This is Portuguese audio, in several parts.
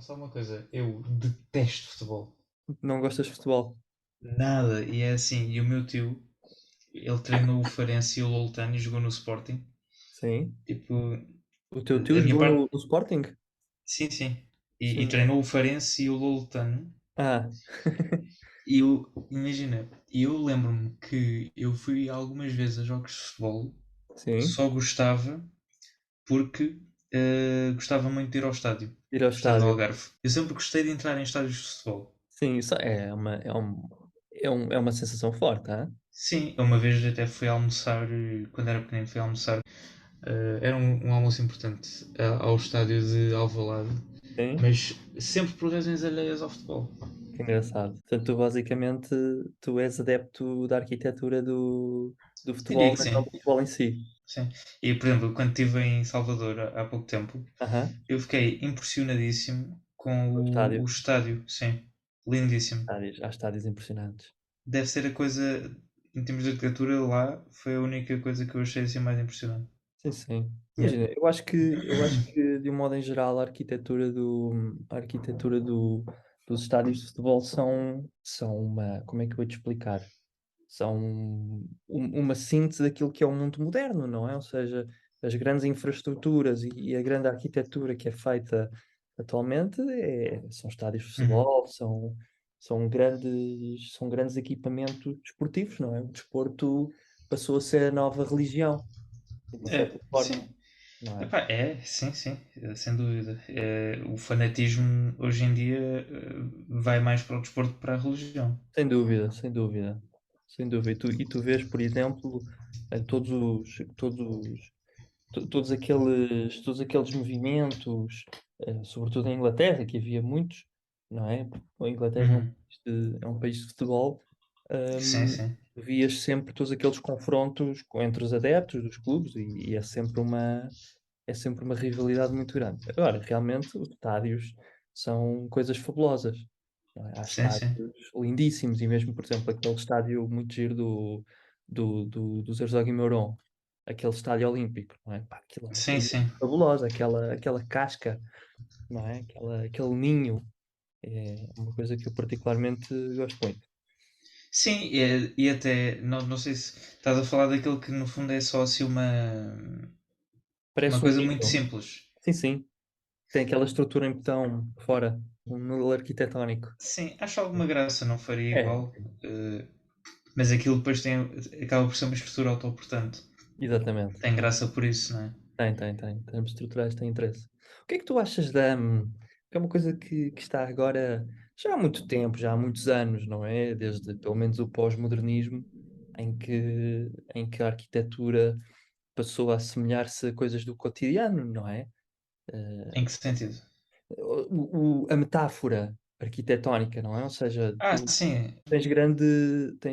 digam só uma coisa, eu detesto futebol. Não gostas de futebol? Nada. E é assim, e o meu tio, ele treinou o Farense e o Loltano e jogou no Sporting. Sim. Tipo, O teu tio a minha jogou parte. no Sporting? Sim, sim. E Sim. treinou o Farense e o Loltano. Ah, E eu, imagina, eu lembro-me que eu fui algumas vezes a jogos de futebol, sim. só gostava porque gostava muito de ir ao estádio, Ir ao o estádio do estádio. Algarve. Eu sempre gostei de entrar em estádios de futebol. Sim, isso é uma sensação forte, hein? Sim, eu uma vez até fui almoçar, quando era pequenino fui almoçar, era um almoço importante, ao estádio de Alvalade, Sim. mas sempre por razões alheias ao futebol. Que engraçado. Portanto, tu basicamente tu és adepto da arquitetura do Diria futebol, que mas não sim, do futebol em si. sim. E, por exemplo, quando estive em Salvador há pouco tempo, Aham. eu fiquei impressionadíssimo com O o estádio. estádio, sim, lindíssimo. Há estádios impressionantes. Deve ser a coisa, em termos de arquitetura, lá foi a única coisa que eu achei assim mais impressionante. Sim, sim. Yeah. Imagina, eu acho que de um modo em geral a arquitetura dos estádios de futebol são uma, como é que eu vou te explicar? São uma síntese daquilo que é o mundo moderno, não é? Ou seja, as grandes infraestruturas e a grande arquitetura que é feita atualmente são estádios de Uhum. futebol, são grandes equipamentos desportivos, não é? O desporto passou a ser a nova religião, de uma É, certa forma, sim. não é? Epá, sim, sim, sem dúvida. O fanatismo hoje em dia vai mais para o desporto que para a religião. Sem dúvida, sem dúvida, sem dúvida. E tu vês, por exemplo, em todos aqueles movimentos, sobretudo em Inglaterra, que havia muitos, não é? Porque a Inglaterra Uhum. é um país de futebol. Sim, hum, sim. Vias sempre todos aqueles confrontos entre os adeptos dos clubes e é sempre uma rivalidade muito grande. Agora, realmente, os estádios são coisas fabulosas. Não é? Há Sim, sim. estádios lindíssimos, e mesmo, por exemplo, aquele estádio muito giro do Herzog e Mourão, aquele estádio olímpico, não é? Pá, aquilo é uma Sim, coisa sim. fabulosa, aquela casca, não é? Aquele ninho, é uma coisa que eu particularmente gosto muito. Sim, e até, não sei se estás a falar daquilo que no fundo é só assim uma Parece um coisa muito ninho. simples. Sim, sim. Tem aquela estrutura em betão fora, um modelo arquitetónico. Sim, acho alguma graça, não faria É, igual, mas aquilo depois acaba por ser uma estrutura autoportante. exatamente. Tem graça por isso, não é? Tem. Em termos estruturais tem interesse. O que é que tu achas que é uma coisa que está agora já há muito tempo, já há muitos anos, não é? Desde pelo menos o pós-modernismo, em que a arquitetura passou a assemelhar-se a coisas do cotidiano, não é? Em que sentido? A metáfora arquitetónica, não é? Ou seja, Ah, tu sim, tens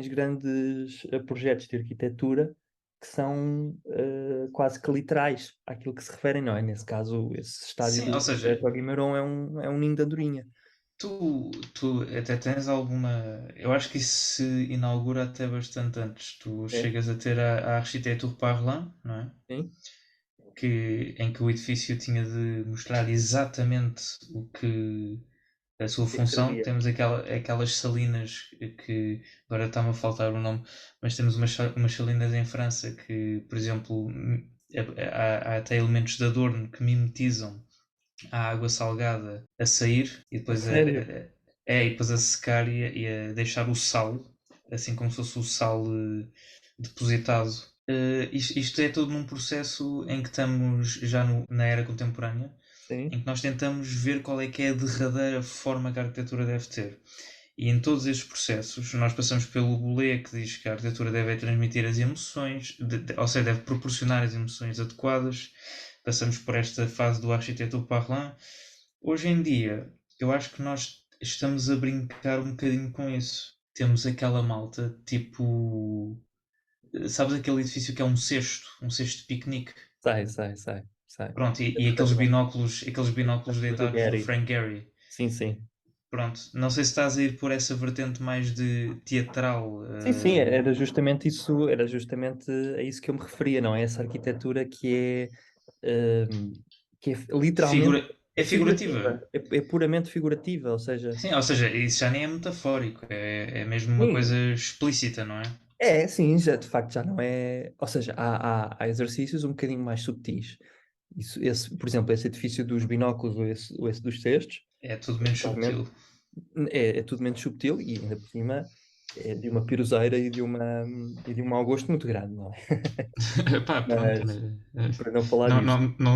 grandes projetos de arquitetura que são quase que literais àquilo que se referem, não é? Nesse caso, esse estádio sim, ou do seja, Zé Guimarães é um ninho de andorinha. tu até tens alguma. Eu acho que isso se inaugura até bastante antes. Tu É? chegas a ter a Architecture Parlant, não é? Sim? Em que o edifício tinha de mostrar exatamente o que a sua O que é que função. servia? Temos aquelas salinas que agora está-me a faltar o nome, mas temos umas salinas em França que, por exemplo, há até elementos de adorno que mimetizam a água salgada a sair e A depois sério? e depois a secar e a deixar o sal, assim como se fosse o sal depositado. Isto é todo num processo em que estamos já na era contemporânea, Sim? em que nós tentamos ver qual é que é a derradeira forma que a arquitetura deve ter. E em todos estes processos, nós passamos pelo Boulez, que diz que a arquitetura deve transmitir as emoções, ou seja, deve proporcionar as emoções adequadas. Passamos por esta fase do arquiteto parlant. Hoje em dia, eu acho que nós estamos a brincar um bocadinho com isso. Temos aquela malta, tipo. Sabes aquele edifício que é um cesto de piquenique? Sai. Pronto, É e perfeitamente. aqueles binóculos Do deitados do Gary. Frank Gehry. Sim, sim. Pronto, não sei se estás a ir por essa vertente mais de teatral. Sim, sim, era justamente isso, era justamente a isso que eu me referia, não é? Essa arquitetura que é Figura. literalmente É figurativa. É puramente figurativa, ou seja, Sim, ou seja, isso já nem é metafórico, é mesmo uma sim, coisa explícita, não é? sim, já, de facto já não é. Ou seja, há exercícios um bocadinho mais subtis. Por exemplo, esse edifício dos binóculos ou esse dos cestos, É tudo é menos claramente subtil. é tudo menos subtil e ainda por cima é de uma piroseira e de um mau gosto muito grande, não é? Pá, pronto, Mas, né? para não falar Não, disso.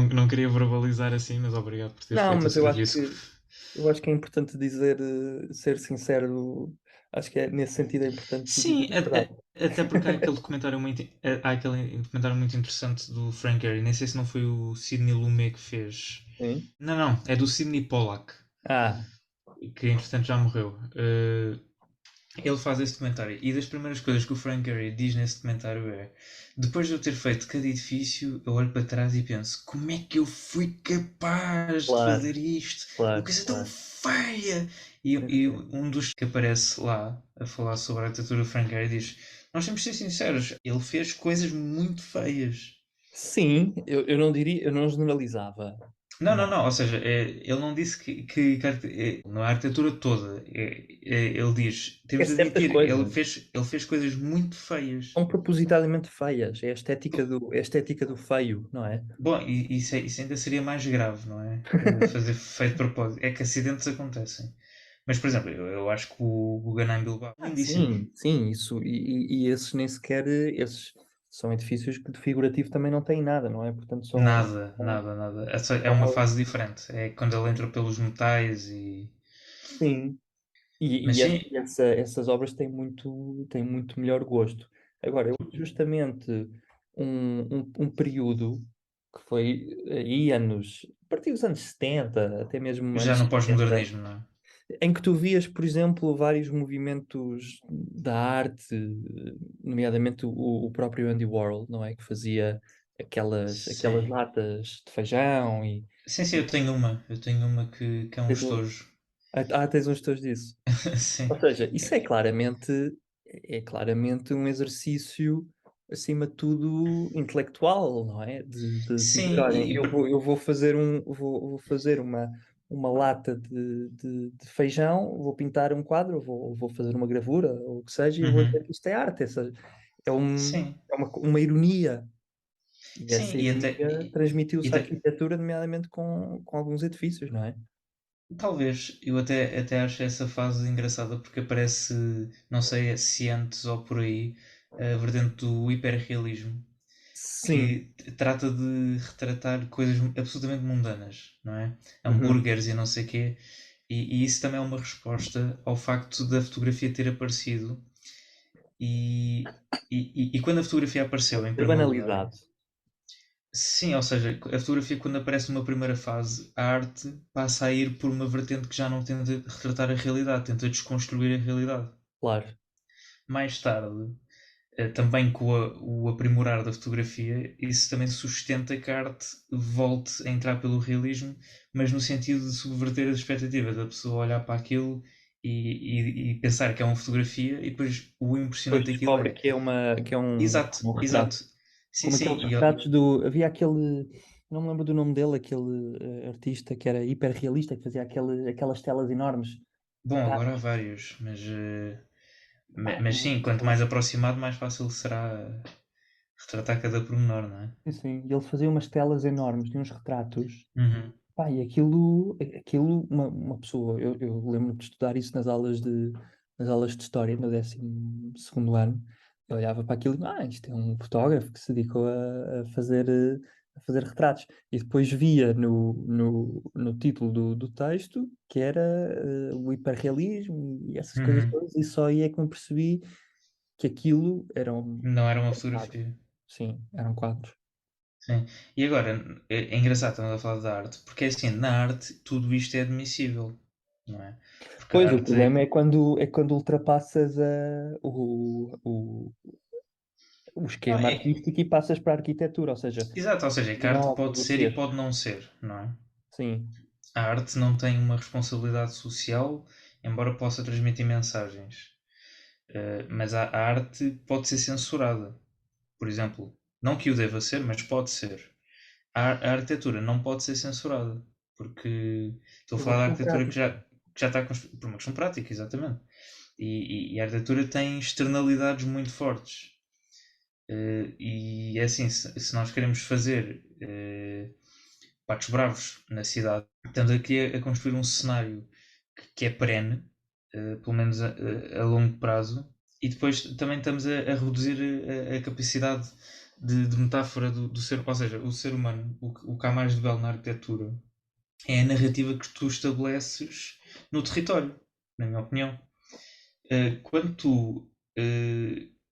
não queria verbalizar assim, mas obrigado por teres Não, feito o mas serviço. eu acho que é importante dizer, ser sincero. Acho que nesse sentido é importante Sim, dizer a verdade. até porque há aquele documentário muito interessante do Frank Gehry. Nem sei se não foi o Sidney Lumet que fez. Sim. Não, não, é do Sidney Pollack, Ah, que entretanto já morreu. Ele faz esse documentário e das primeiras coisas que o Frank Gehry diz nesse documentário é: depois de eu ter feito cada edifício, eu olho para trás e penso, como é que eu fui capaz de claro, fazer isto? Uma claro, coisa tão claro. feia! Sim, E sim. um dos que aparece lá a falar sobre a arquitetura do Frank Gehry diz: nós temos de ser sinceros, ele fez coisas muito feias. Sim, eu não diria, eu não generalizava. Não, não, Mas não. Ou seja, ele não disse não é a arquitetura toda. Ele diz, é temos de certas admitir, coisas ele fez coisas muito feias. são propositadamente feias. É a estética do feio, não é? Bom, e isso ainda seria mais grave, não é? Fazer feito de propósito. É que acidentes acontecem. Mas, por exemplo, eu acho que o Guggenheim Bilbao, lindíssimo. Sim, sim, isso. E esses nem sequer, esses são edifícios que de figurativo também não têm nada, não é? Portanto, Nada, nada, nada. É uma são- fase diferente. É quando ele entra pelos metais e. sim. Mas sim. Essas obras têm muito melhor gosto. Agora, eu justamente um período que foi aí a partir dos anos 70 até mesmo Já anos no 60, pós-modernismo, não é? em que tu vias, por exemplo, vários movimentos da arte, nomeadamente o próprio Andy Warhol, não é? Que fazia aquelas Sim. latas de feijão Sim, sim, eu tenho uma. Eu tenho uma que é um estojo. tens uns teus disso. Sim. Ou seja, isso é claramente um exercício, acima de tudo, intelectual, não é? De dizer, Sim, olhem, eu vou fazer uma lata de feijão, vou pintar um quadro, vou fazer uma gravura, ou o que seja, e vou uhum. dizer que isto é arte. Sim. É uma ironia. E Sim, essa ironia e transmitiu-se à até- arquitetura, nomeadamente com alguns edifícios, não é? talvez eu até acho essa fase engraçada porque aparece, não sei se antes ou por aí, a vertente do hiperrealismo Sim. que trata de retratar coisas absolutamente mundanas, não é? Uhum. Hambúrgueres e não sei quê. E isso também é uma resposta ao facto da fotografia ter aparecido. E quando a fotografia apareceu, em Ser primeiro lugar, banalizado, sim, ou seja, a fotografia, quando aparece numa primeira fase, a arte passa a ir por uma vertente que já não tenta retratar a realidade, tenta desconstruir a realidade. claro. Mais tarde, também com o aprimorar da fotografia, isso também sustenta que a arte volte a entrar pelo realismo, mas no sentido de subverter as expectativas da pessoa olhar para aquilo e pensar que é uma fotografia, e depois o Depois impressionante daquilo descobre é. que é Exato, um exato. retrato. Sim, Como sim. aqueles retratos do. Havia aquele. Não me lembro do nome dele, aquele artista que era hiperrealista, que fazia aquelas telas enormes. Bom, Tá, agora há vários, mas, pá, mas sim, quanto mais aproximado, mais fácil será retratar cada pormenor, não é? sim, sim. E ele fazia umas telas enormes, tinha uns retratos. Uhum. Pá, e uma pessoa, eu lembro de estudar isso nas aulas de história, no 12º ano. Eu olhava para aquilo e, isto é um fotógrafo que se dedicou a fazer retratos. E depois via no título do texto que era o hiperrealismo e essas coisas Uhum. todas, e só aí é que me percebi que aquilo Não era uma eram quadros. fotografia. Sim, eram quadros. Sim. E agora, é engraçado estamos a falar da arte, porque assim, na arte tudo isto é admissível, não é? Porque a Pois, o arte problema é quando ultrapassas o não, esquema artístico e passas para a arquitetura, ou seja, exato, ou seja, é que a arte binóculos, pode o ser e cesto. pode não ser, não é? Sim, A arte não tem uma responsabilidade social, embora possa transmitir mensagens. Mas a arte pode ser censurada. Por exemplo, não que o deva ser, mas pode ser. A arquitetura não pode ser censurada. porque estou a Por uma falar de questão arquitetura prática. que já está construída por uma questão prática, exatamente. E a arquitetura tem externalidades muito fortes. E é assim, se nós queremos fazer patos bravos na cidade, estamos aqui a construir um cenário que é perene, pelo menos a longo prazo, e depois também estamos a reduzir a capacidade de metáfora do ser humano. Ou seja, o ser humano, o que há mais de belo na arquitetura é a narrativa que tu estabeleces no território, na minha opinião. Quando tu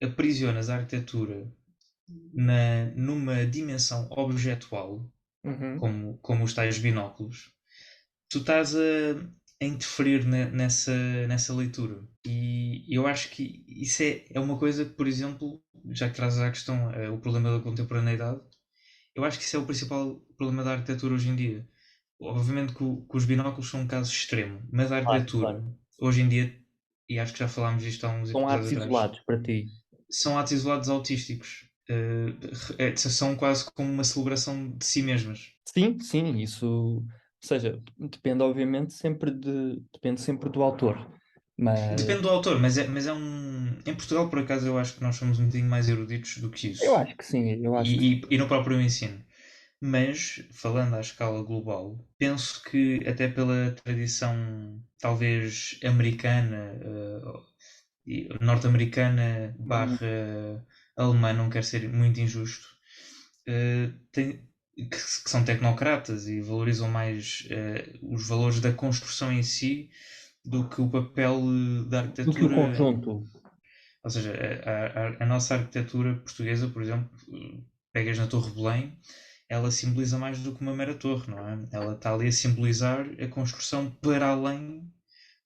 aprisionas a arquitetura numa dimensão objetual, Uhum. como os tais binóculos, tu estás a interferir nessa leitura. E eu acho que isso é uma coisa que, por exemplo, já que trazes à questão o problema da contemporaneidade, eu acho que isso é o principal problema da arquitetura hoje em dia. Obviamente que os binóculos são um caso extremo, mas a Claro, arquitetura, claro. hoje em dia, e acho que já falámos disto há uns São episódios atos atrás, isolados para ti. são atos isolados autísticos. São quase como uma celebração de si mesmas. Sim, sim, isso, ou seja, depende obviamente depende sempre do autor, mas Depende do autor, mas é um. Em Portugal, por acaso, eu acho que nós somos um bocadinho mais eruditos do que eu isso. acho que sim, eu acho que sim. E no próprio ensino. Mas, falando à escala global, penso que até pela tradição, talvez americana, norte-americana Uhum. barra alemã, não quero ser muito injusto, que são tecnocratas e valorizam mais os valores da construção em si do que o papel da Do que o arquitetura. conjunto. Ou seja, a nossa arquitetura portuguesa, por exemplo, pegas na Torre de Belém, ela simboliza mais do que uma mera torre, não é? Ela está ali a simbolizar a construção para além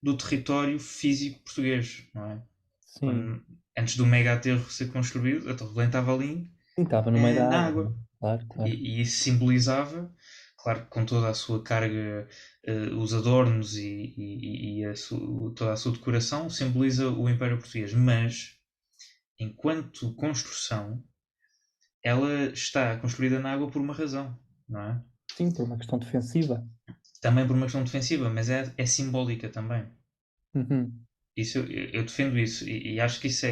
do território físico português, não é? Sim, Quando, antes do mega aterro ser construído, a Torre de Belém estava ali sim, estava no meio da na água, né? água. Claro, claro. E isso simbolizava, claro que com toda a sua carga, os adornos e toda a sua decoração, simboliza o Império Português. Mas, enquanto construção, ela está construída na água por uma razão, não é? Sim, por uma questão defensiva. Também por uma questão defensiva, mas é simbólica também. Uhum. Isso, eu defendo isso e acho que isso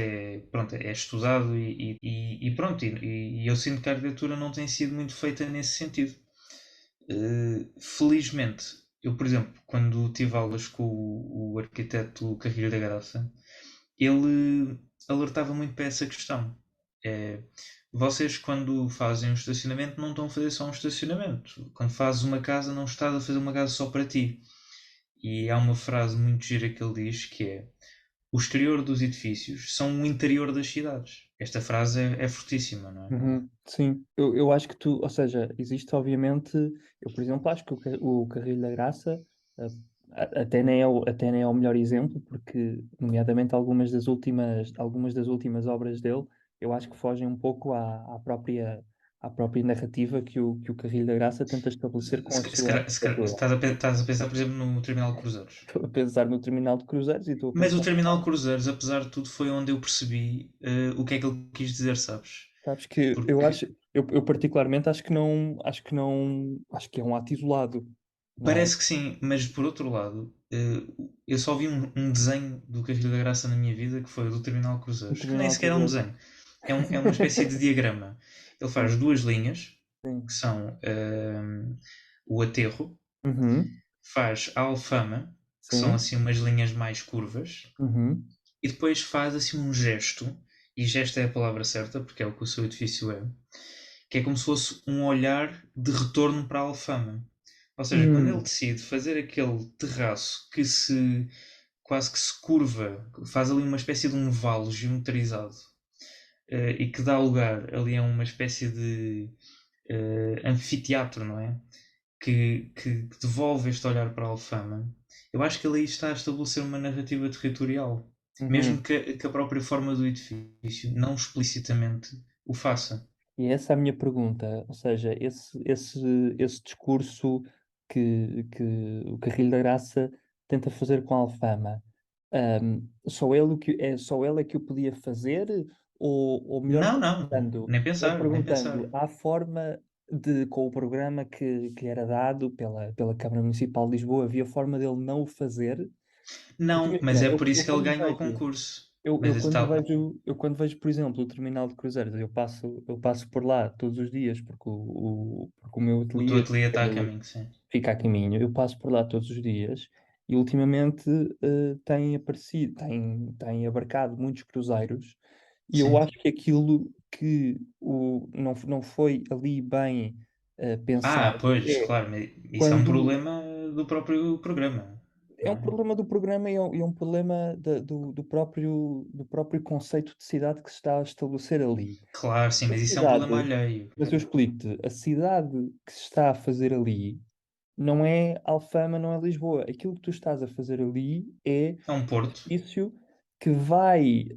pronto, é estudado e pronto, e eu sinto que a arquitetura não tem sido muito feita nesse sentido. Felizmente, eu, por exemplo, quando tive aulas com o arquiteto Carrilho da Graça, ele alertava muito para essa questão. É, vocês, quando fazem um estacionamento, não estão a fazer só um estacionamento. Quando fazes uma casa, não estás a fazer uma casa só para ti. E há uma frase muito gira que ele diz que é: o exterior dos edifícios são o interior das cidades. Esta frase é fortíssima, não é? Uhum. Sim, eu acho que tu, ou seja, existe obviamente, eu por exemplo acho que o Carrilho da Graça eh, até nem é o melhor exemplo, porque nomeadamente algumas das últimas obras dele, eu acho que fogem um pouco à própria narrativa que o Carrilho da Graça tenta estabelecer com a sua Se calhar arquitetura. estás a pensar, por exemplo, no Terminal de Cruzeiros. Estou a pensar no Terminal de Cruzeiros e estou a Mas o pensar, Terminal de Cruzeiros, apesar de tudo, foi onde eu percebi o que é que ele quis dizer, sabes? sabes que eu Porque acho, eu particularmente acho que é um ato isolado, não é? parece que sim, mas por outro lado, eu só vi um desenho do Carrilho da Graça na minha vida, que foi o do Terminal de O Cruzeiros, que nem Terminal de sequer é um Cruzeiros. desenho, é uma espécie de diagrama. Ele faz Sim, duas linhas, que sim. são o aterro, Uhum, faz a alfama, que são sim. assim umas linhas mais curvas, Uhum. e depois faz assim um gesto, e gesto é a palavra certa, porque é o que o seu edifício é, que é como se fosse um olhar de retorno para a alfama. Ou seja, quando ele Hum, decide fazer aquele terraço que se quase que se curva, faz ali uma espécie de um vale geometrizado e que dá lugar ali a uma espécie de anfiteatro, não é? Que devolve este olhar para a Alfama, eu acho que ele aí está a estabelecer uma narrativa territorial, mesmo uhum. que a própria forma do edifício não explicitamente o faça. E essa é a minha pergunta, ou seja, esse discurso que o Carrilho da Graça tenta fazer com a Alfama, só ele é que o podia fazer, ou melhor Não, não, nem melhor pensar, nem perguntando, pensar. há forma, com o programa que era dado pela Câmara Municipal de Lisboa, havia forma dele não o fazer. Porque Não, mas imagina, é por isso que ele ganhou o concurso. eu Mas isso quando tá, vejo, eu quando vejo, por exemplo, o terminal de cruzeiros, eu passo por lá todos os dias, porque o meu o teu ateliê ateliê está a caminho, sim. fica a caminho, eu passo por lá todos os dias e ultimamente tem aparecido, tem abarcado muitos cruzeiros e eu Sim. acho que aquilo que não foi ali bem Ah, pensado pois, é claro, mas isso é um quando problema do próprio programa, é não um é? problema do programa e é um problema do próprio conceito de cidade que se está a estabelecer ali. Claro, sim, A mas isso é um problema cidade, alheio. mas eu explico-te, a cidade que se está a fazer ali não é Alfama, não é Lisboa. Aquilo que tu estás a fazer ali é É um um porto. edifício que vai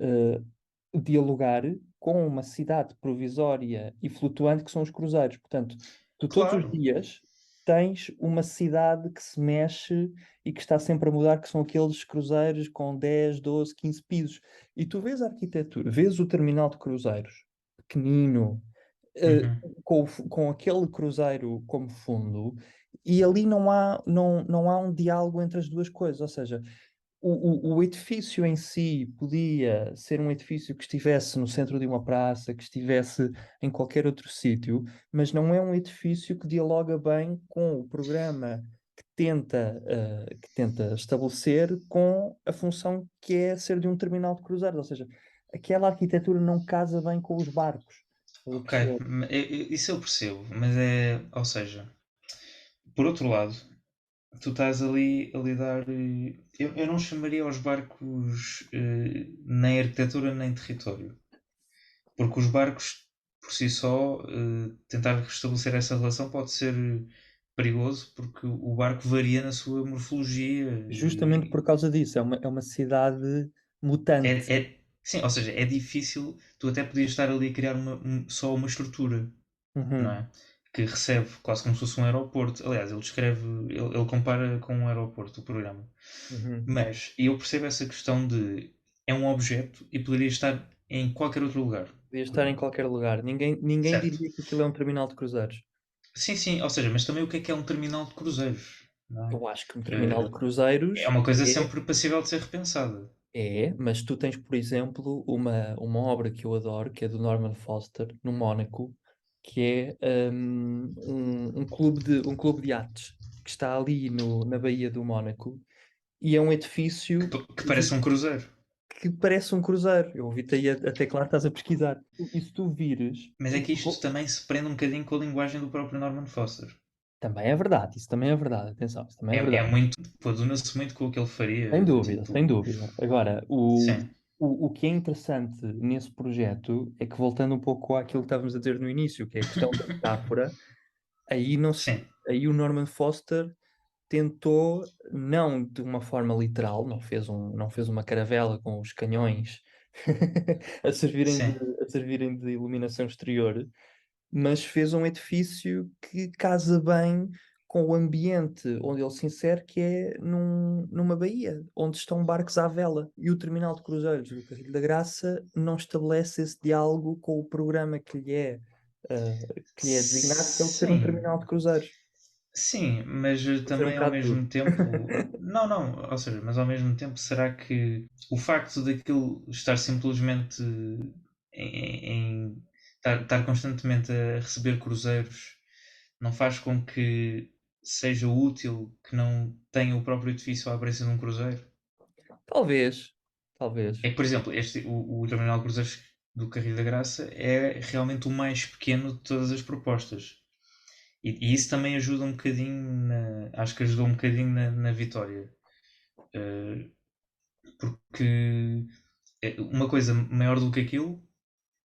dialogar com uma cidade provisória e flutuante que são os cruzeiros. Portanto, tu todos os Claro. dias tens uma cidade que se mexe e que está sempre a mudar, que são aqueles cruzeiros com 10, 12, 15 pisos. E tu vês a arquitetura, vês o terminal de cruzeiros, pequenino, eh, Uhum. com aquele cruzeiro como fundo, e ali não há um diálogo entre as duas coisas. Ou seja, o edifício em si podia ser um edifício que estivesse no centro de uma praça, que estivesse em qualquer outro sítio, mas não é um edifício que dialoga bem com o programa que tenta estabelecer com a função que é ser de um terminal de cruzeiros. Ou seja, aquela arquitetura não casa bem com os barcos. Estás a Ok, perceber? isso eu percebo, mas é, ou seja, por outro lado, tu estás ali a lidar. Eu não chamaria os barcos nem arquitetura nem território, porque os barcos por si só, tentar restabelecer essa relação pode ser perigoso, porque o barco varia na sua morfologia Justamente por e causa disso, é uma cidade mutante. sim, ou seja, é difícil. Tu até podias estar ali a criar só uma estrutura, não Uhum, é? Que recebe quase como se fosse um aeroporto. Aliás, ele descreve, ele compara com um aeroporto o programa. uhum. Mas eu percebo essa questão de é um objeto e poderia estar em qualquer outro lugar. Podia estar em qualquer lugar. Ninguém Certo? diria que aquilo é um terminal de cruzeiros. Sim, sim, ou seja, mas também o que é um terminal de cruzeiros? Não é? Eu acho que um terminal de É cruzeiros uma coisa é, sempre passível de ser repensada. mas tu tens, por exemplo, uma obra que eu adoro, que é do Norman Foster, no Mónaco, que é um clube de yates, que está ali na Baía do Mónaco, e é um edifício Que parece um cruzeiro. que parece um cruzeiro. Eu ouvi-te aí até que lá estás a pesquisar. E se tu vires, Mas é que isto também se prende um bocadinho com a linguagem do próprio Norman Foster. também é verdade, isso também é verdade, atenção, isso também é É verdade. muito. Coaduna-se muito com o que ele Sem faria. dúvida, sem Tipo. dúvida. Agora, Sim, o que é interessante nesse projeto é que, voltando um pouco àquilo que estávamos a dizer no início, que é a questão da metáfora, aí, não se, sim, aí o Norman Foster tentou, não de uma forma literal, não fez uma caravela com os canhões sim. a servirem de iluminação exterior, mas fez um edifício que casa bem com o ambiente onde ele se insere, que é numa baía, onde estão barcos à vela. E o terminal de cruzeiros do Carrilho da Graça não estabelece esse diálogo com o programa que lhe é designado, que é o de ser um Sim. terminal de cruzeiros. Sim, mas Vou ser um também ao bocado duro. mesmo tempo. Não, não, ou seja, mas ao mesmo tempo, será que o facto daquilo estar simplesmente estar constantemente a receber cruzeiros não faz com que seja útil que não tenha o próprio edifício à aparência de um cruzeiro? Talvez, talvez. É que, por exemplo, o Terminal de Cruzeiros do Carrilho da Graça é realmente o mais pequeno de todas as propostas. E isso também ajuda um bocadinho, acho que ajudou um bocadinho na vitória. Eh, porque uma coisa maior do que aquilo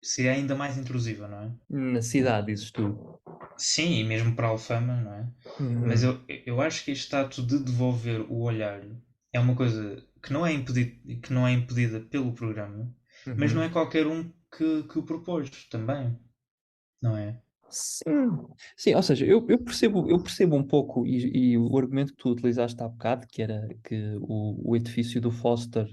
seria ainda mais intrusiva, não é? Na cidade, dizes tu. Sim, e mesmo para a Alfama, não é? Mas Uhum, eu acho que este ato de devolver o olhar é uma coisa que não é impedida pelo programa, mas não é uhum. qualquer um que o propôs também, não é? Sim, sim, ou seja, eu percebo um pouco, e o argumento que tu utilizaste há bocado, que era que o edifício do Foster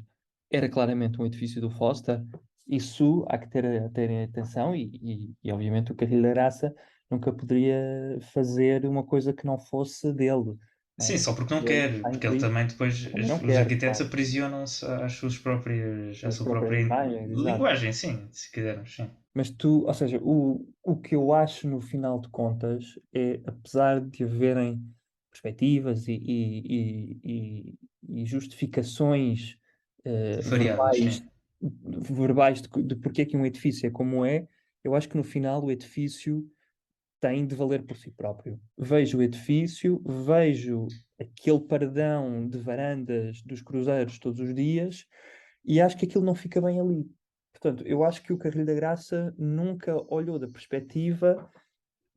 era claramente um edifício do Foster, isso há que terem atenção, e obviamente o Carrilho da Graça nunca poderia fazer uma coisa que não fosse dele, não Sim, é? só porque não Ele quer, está porque ele também depois, também não os quer, arquitetos claro, aprisionam-se às suas próprias, à as sua próprias própria imagens, exato. linguagem, sim, se quisermos, sim. Mas tu, ou seja, o que eu acho no final de contas é, apesar de haverem perspectivas e justificações Variadas, sim. verbais de porque é que um edifício é como é, eu acho que no final o edifício tem de valer por si próprio. Vejo o edifício, vejo aquele paredão de varandas dos cruzeiros todos os dias e acho que aquilo não fica bem ali. Portanto, eu acho que o Carrilho da Graça nunca olhou da perspectiva,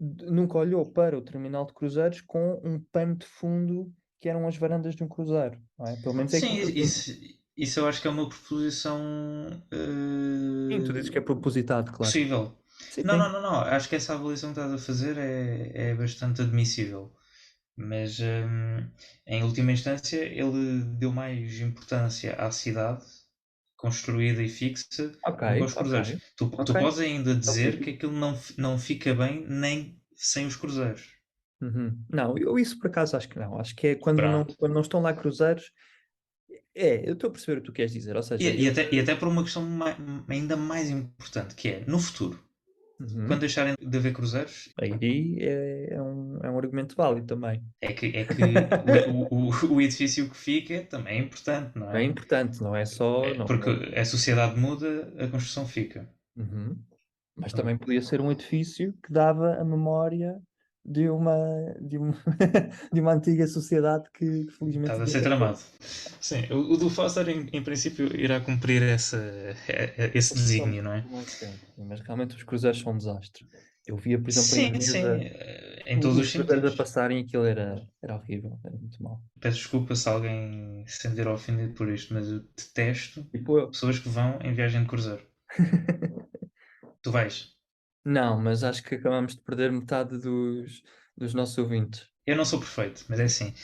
nunca olhou para o terminal de cruzeiros com um pano de fundo que eram as varandas de um cruzeiro, não é? Pelo menos é Sim, aquilo que eu sinto. isso eu acho que é uma proposição Sim, tu dizes que é propositado, claro. possível. Sim, Não, não, sim. não, não. Acho que essa avaliação que estás a fazer é bastante admissível. Mas, em última instância, ele deu mais importância à cidade construída e fixa Ok, do que aos ok, cruzeiros. Tu ok. podes ainda É dizer que legítimo. aquilo não fica bem nem sem os cruzeiros. Uhum. Não, eu isso por acaso acho que não. Acho que é Pronto. quando não estão lá cruzeiros. É, eu estou a perceber o que tu queres dizer. Ou seja, E até por uma questão ainda mais importante, que é, no futuro, quando Uhum. deixarem de haver cruzeiros, Aí é um argumento válido também. é que o edifício que fica também é importante, não É é? importante, não é só. Não, Porque a sociedade muda, a construção fica. Uhum. Mas também Pronto. podia ser um edifício que dava a memória de uma, de uma, de uma antiga sociedade que felizmente Estás a ser desapareceu. tramado. Sim, o do Foster, em princípio, irá cumprir esse desígnio, não é? Por muito tempo. Mas realmente os cruzeiros são um desastre. Eu via, por exemplo, em Sim, sim, Veneza em todos os os cruzeiros a sentidos. passarem e aquilo era horrível, era muito mal. Peço desculpa se alguém se sentir ofendido por isto, mas eu detesto Tipo eu. pessoas que vão em viagem de cruzeiro. Tu vais. Não, mas acho que acabamos de perder metade dos nossos ouvintes. Eu não sou perfeito, mas é assim.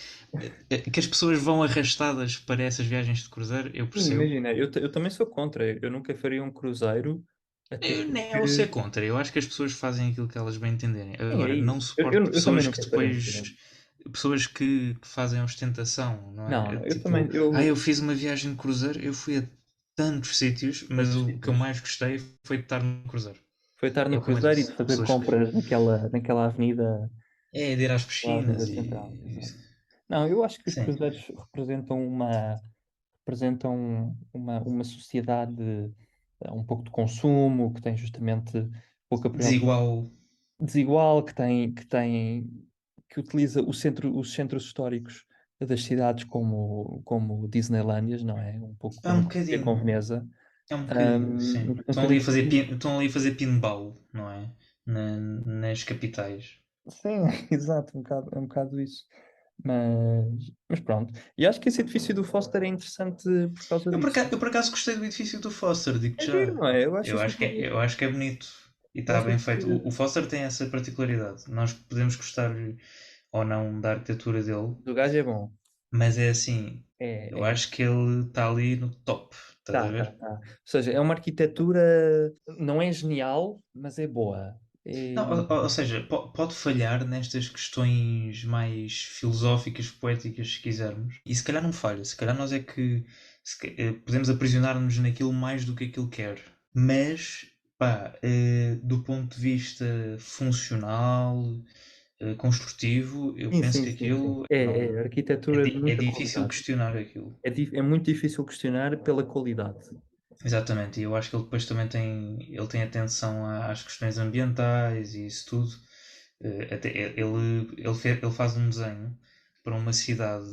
Que as pessoas vão arrastadas para essas viagens de cruzeiro, eu Sim, percebo. imagina, eu também sou contra. Eu nunca faria um cruzeiro, até Eu nem eu ser porque. contra, eu acho que as pessoas fazem aquilo que elas bem entenderem. Sim, é Agora, não isso. suporto Eu também pessoas que nunca faria um depois. cruzeiro. Pessoas que fazem ostentação, não Não, é? não, eu também. Tipo, eu fiz uma viagem de cruzeiro, eu fui a tantos sítios, mas Tantos o que eu sítios. mais gostei foi de estar no cruzeiro. Foi estar É no o que eu mais cruzeiro e ouço. de fazer Pessoas que. compras naquela avenida, É, de ir às naquela avenida piscinas central. e. Exato. Não, eu acho que os Sim. cruzeiros representam uma sociedade um pouco de consumo, que tem justamente pouca preocupação Desigual. desigual, que utiliza os centros históricos das cidades como Disneylândias, não é? Um pouco É como um acontecia com bocadinho. Veneza. É um bocadinho, sim. Um bocadinho por aí. Estão ali a fazer pinball, não é? Nas capitais. Sim, exato, é um bocado isso. Mas pronto. E acho que esse edifício do Foster é interessante por causa disso. Eu por acaso gostei do edifício do Foster, digo-te É giro, já. não é? Eu acho isso muito giro. Eu acho que é bonito e Eu está acho bem isso feito. giro. O Foster tem essa particularidade. Nós podemos gostar ou não da arquitetura dele, Do gajo é bom. mas é assim, eu É, acho que ele está ali no top. Estás a ver? tá. Ou seja, é uma arquitetura, não é genial, mas é boa. Não, É, ou seja, pode falhar nestas questões mais filosóficas, poéticas, se quisermos. E se calhar não falha. Se calhar nós é que podemos aprisionar-nos naquilo mais do que aquilo quer. Mas, pá, do ponto de vista funcional, construtivo, eu penso que sim. aquilo É não. arquitetura de É muita difícil qualidade. questionar aquilo. É muito difícil questionar pela qualidade. Exatamente, e eu acho que ele depois também ele tem atenção às questões ambientais e isso tudo. Até ele faz um desenho para uma cidade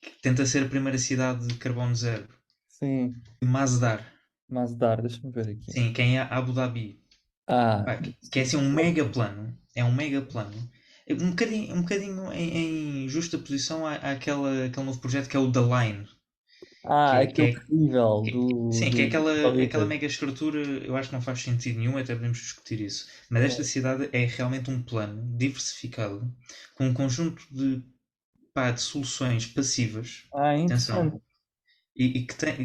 que tenta ser a primeira cidade de carbono zero. Sim, Masdar, Masdar, deixa-me ver aqui. sim, quem é Abu Dhabi. Ah, Pá, que é assim um mega plano. É um mega plano. É um bocadinho em justa posição àquele novo projeto que é o The Line. Que é, que aquele é, terrível sim, que é do aquela Paulitas. mega estrutura, eu acho que não faz sentido nenhum, até podemos discutir isso. Mas esta cidade é realmente um plano diversificado, com um conjunto de soluções passivas, É atenção, interessante.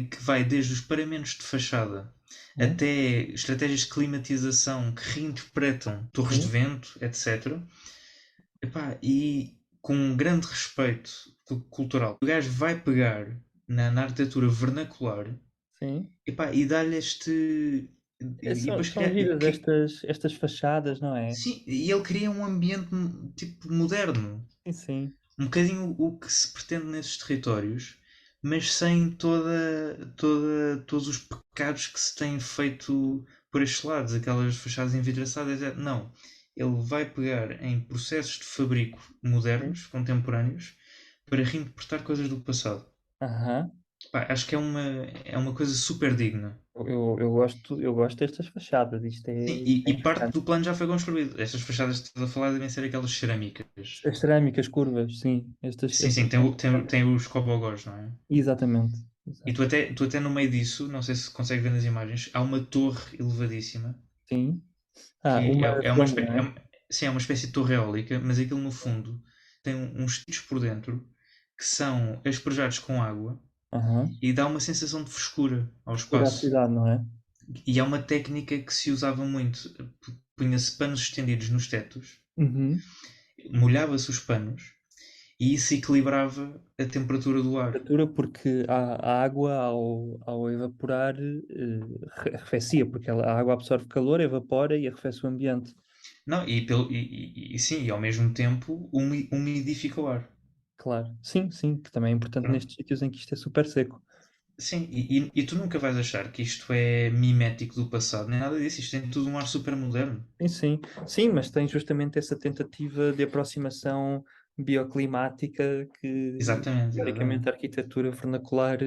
que vai desde os paramentos de fachada. Hum? até estratégias de climatização que reinterpretam torres de Sim, vento, etc. Epá, e com um grande respeito cultural, o gajo vai pegar na arquitetura vernacular, sim. epá, e dar-lhe este. E depois São criar. giras estas fachadas, não é? Sim, e ele cria um ambiente tipo moderno. Sim, sim. Um bocadinho o que se pretende nesses territórios, mas sem todos os pecados que se têm feito por estes lados, aquelas fachadas envidraçadas. Não. Ele vai pegar em processos de fabrico Sim. modernos, contemporâneos, para reinterpretar coisas do passado. Aham. Pá, acho que é uma coisa super digna. Eu gosto destas fachadas. Sim, Isto é e parte interessante. do plano já foi construído. Estas fachadas que estás a falar devem ser aquelas cerâmicas. As cerâmicas curvas, sim. Sim, sim, Estas são tem os cobogós, não é? exatamente. E Exato. tu até no meio disso, não sei se consegue ver nas imagens, há uma torre elevadíssima Sim. Ah, que uma é uma redonda, espécie, não é? sim, é uma espécie de torre eólica, mas aquilo no fundo tem uns tiros por dentro que são espejados com água Aham. e dá uma sensação de frescura ao Escura a espaço. cidade, não é? E é uma técnica que se usava muito. Punha-se panos estendidos nos tetos, Uhum. molhava-se os panos e isso equilibrava a temperatura do ar. Temperatura porque a água ao evaporar arrefecia, porque a água absorve calor, evapora e arrefece o ambiente. Não, e sim, e ao mesmo tempo umidifica o ar. Claro. Sim, sim, que também é importante Pronto. nestes sítios em que isto é super seco. Sim, e tu nunca vais achar que isto é mimético do passado, nem nada disso. Isto tem tudo um ar super moderno. Sim, sim. Sim, mas tem justamente essa tentativa de aproximação bioclimática que, Exatamente, exatamente. teoricamente, a arquitetura vernacular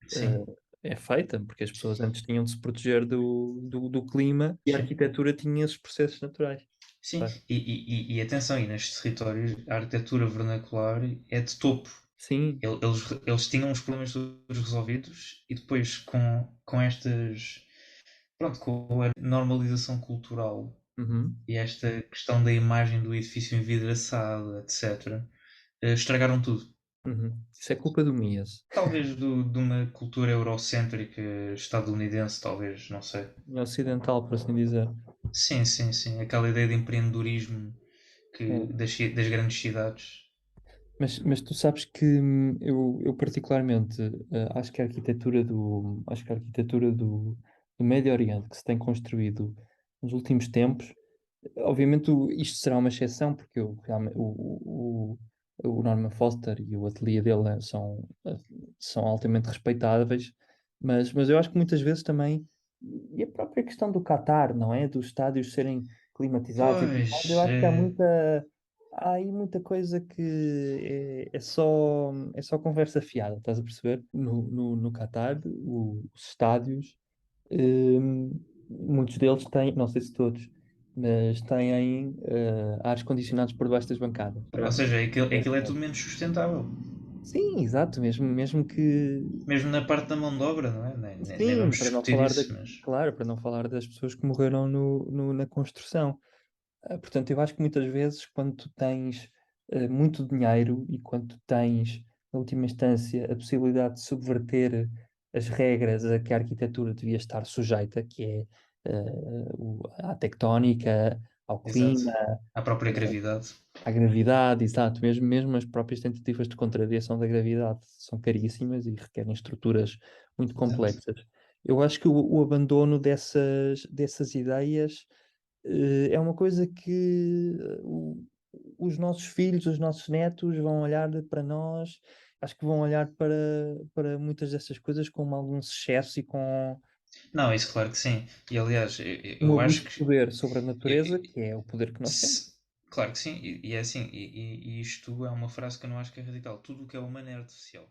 Sim, é feita, porque as pessoas antes tinham de se proteger do clima e a sim. arquitetura tinha esses processos naturais. Sim, Claro. e atenção, e nestes territórios a arquitetura vernacular é de topo. Sim. Eles tinham os problemas todos resolvidos e depois com estas. Pronto, com a normalização cultural Uhum. e esta questão da imagem do edifício envidraçado, etc., estragaram tudo. Uhum. Isso é culpa do Mias. Talvez de uma cultura eurocêntrica estadunidense, talvez, não sei. É ocidental, por assim dizer. Sim, sim, sim. Aquela ideia de empreendedorismo É. das grandes cidades. Mas tu sabes que eu particularmente acho que a arquitetura do Médio Oriente que se tem construído nos últimos tempos, obviamente isto será uma exceção porque o Norman Foster e o ateliê dele são altamente respeitáveis, mas eu acho que muites vezes também, e a própria questão do Qatar, não é? Dos estádios serem climatizados e tudo mais, eu Pois, acho que há aí muita coisa que é só conversa fiada, estás a perceber? No Qatar, os estádios, muitos deles têm, não sei se todos, mas têm ares condicionados por debaixo das bancadas. ou seja, aquilo é tudo menos sustentável. Sim, exato, mesmo que Mesmo na parte da mão de obra, não é? Nem sim, vamos para não discutir falar isso, mas. claro, para não falar das pessoas que morreram na construção. Portanto, eu acho que muitas vezes, quando tu tens muito dinheiro e quando tu tens, na última instância, a possibilidade de subverter as regras a que a arquitetura devia estar sujeita, que é à tectónica, ao Exato. clima, À própria gravidade. à gravidade, exato, mesmo as próprias tentativas de contrariação da gravidade são caríssimas e requerem estruturas muito Exato. complexas. Eu acho que o abandono dessas ideias é uma coisa que os nossos filhos, os nossos netos vão olhar para nós, acho que vão olhar para muitas dessas coisas com algum excesso e com Não, isso claro que sim. E aliás, um eu abuso acho de que. poder sobre a natureza, eu- que é o poder que nós temos. claro que sim, e é assim, e isto é uma frase que eu não acho que é radical. Tudo o que é humano é artificial.